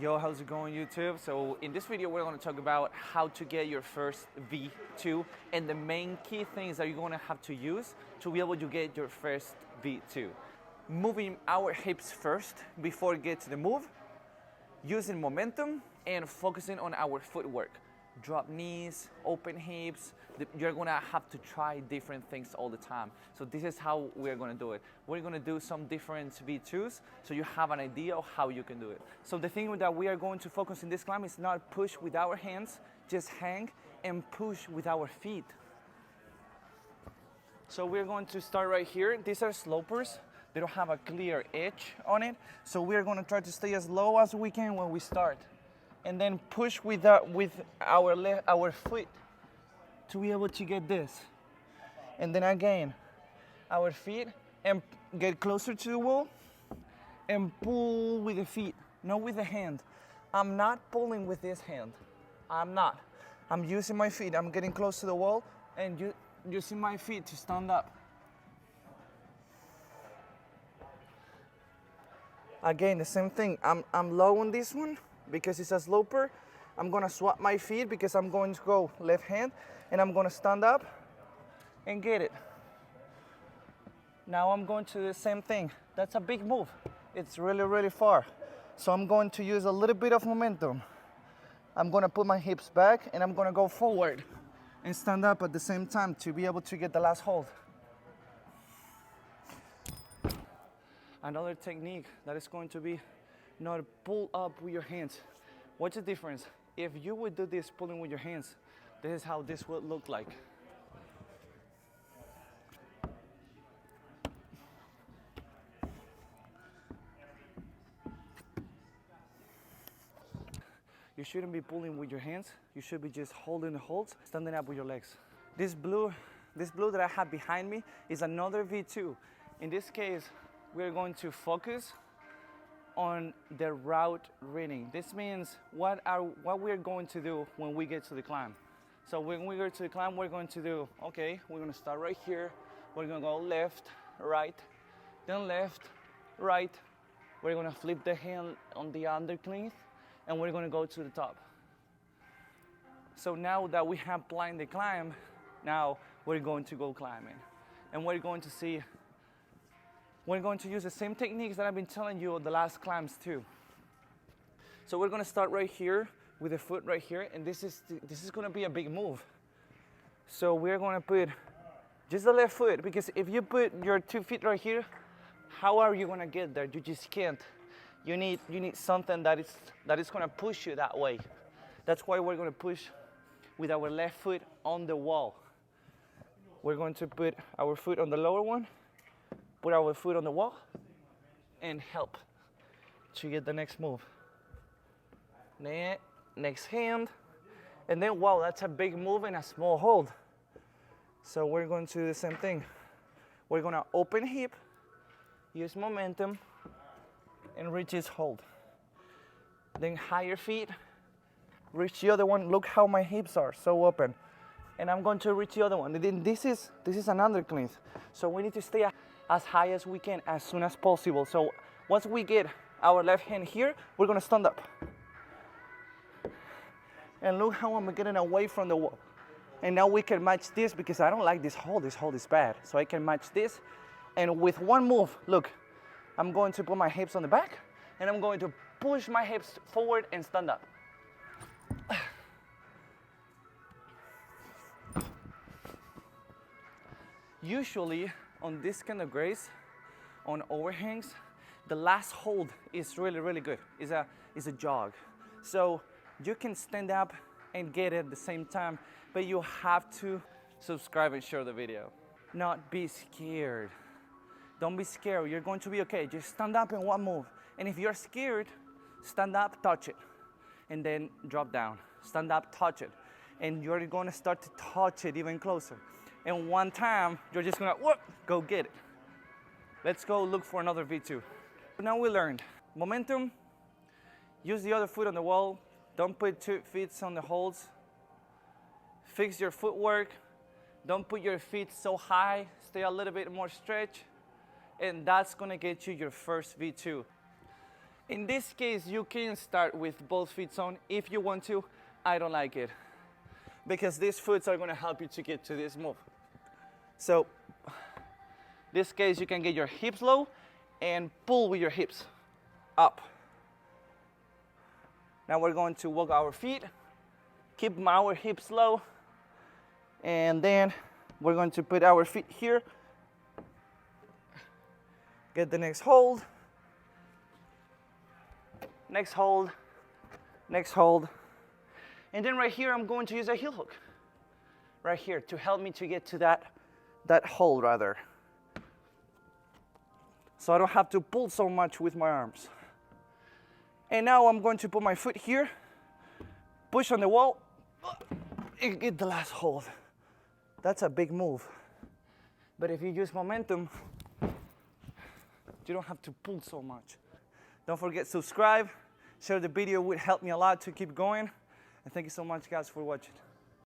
Yo, how's it going, YouTube? So in this video, we're going to talk about how to get your first V2 and the main key things that you're going to have to use to be able to get your first V2. Moving our hips first before get to the move, using momentum and focusing on our footwork. Drop knees, open hips. You're gonna have to try different things all the time. So this is how we're gonna do it. We're gonna do some different V2s so you have an idea of how you can do it. So the thing that we are going to focus in this climb is not push with our hands, just hang and push with our feet. So we're going to start right here. These are slopers. They don't have a clear edge on it. So we're gonna try to stay as low as we can when we start. And then push with our foot to be able to get this. And then again, our feet, and get closer to the wall and pull with the feet, not with the hand. I'm not pulling with this hand. I'm not. I'm using my feet. I'm getting close to the wall and using my feet to stand up. Again, the same thing. I'm low on this one because it's a sloper. I'm gonna swap my feet because I'm going to go left hand and I'm gonna stand up and get it. Now I'm going to do the same thing. That's a big move. It's really, really far. So I'm going to use a little bit of momentum. I'm gonna put my hips back and I'm gonna go forward and stand up at the same time to be able to get the last hold. Another technique that is going to be not pull up with your hands. What's the difference? If you would do this pulling with your hands, this is how this would look like. You shouldn't be pulling with your hands. You should be just holding the holds, standing up with your legs. This blue that I have behind me is another V2. In this case, we're going to focus on the route reading. This means what we're going to do when we get to the climb. So when we go to the climb, we're going to do, okay, we're gonna start right here. We're gonna go left, right, then left, right. We're gonna flip the hand on the undercleave and we're gonna go to the top. So now that we have planned the climb, now we're going to go climbing. And we're going to see, we're going to use the same techniques that I've been telling you on the last climbs too. So we're gonna start right here with the foot right here, and this is gonna be a big move. So we're gonna put just the left foot, because if you put your 2 feet right here, how are you gonna get there? You just can't. You need something that is gonna push you that way. That's why we're gonna push with our left foot on the wall. We're going to put our foot on the lower one, put our foot on the wall, and help to get the next move. Next hand, and then wow, that's a big move and a small hold. So we're going to do the same thing. We're gonna open hip, use momentum, and reach this hold. Then higher feet, reach the other one. Look how my hips are so open. And I'm going to reach the other one. And then this is an undercleave. So we need to stay as high as we can as soon as possible. So once we get our left hand here, we're gonna stand up. And look how I'm getting away from the wall. And now we can match this because I don't like this hold. This hold is bad. So I can match this. And with one move, look, I'm going to put my hips on the back and I'm going to push my hips forward and stand up. Usually on this kind of grades, on overhangs, the last hold is really, really good. It's a jog. So you can stand up and get it at the same time, but you have to subscribe and share the video. Not be scared. Don't be scared. You're going to be okay. Just stand up in one move. And if you're scared, stand up, touch it, and then drop down. Stand up, touch it. And you're going to start to touch it even closer. And one time, you're just gonna go get it. Let's go look for another V2. Now we learned momentum, use the other foot on the wall, don't put 2 feet on the holds, fix your footwork, don't put your feet so high, stay a little bit more stretch, and that's gonna get you your first V2. In this case, you can start with both feet on if you want to. I don't like it because these foots are gonna help you to get to this move. So, this case, you can get your hips low and pull with your hips up. Now we're going to walk our feet, keep our hips low, and then we're going to put our feet here. Get the next hold. Next hold, next hold. And then right here, I'm going to use a heel hook. Right here, to help me to get to that hold rather. So I don't have to pull so much with my arms. And now I'm going to put my foot here, push on the wall, and get the last hold. That's a big move. But if you use momentum, you don't have to pull so much. Don't forget to subscribe, share the video, would help me a lot to keep going. And thank you so much guys for watching.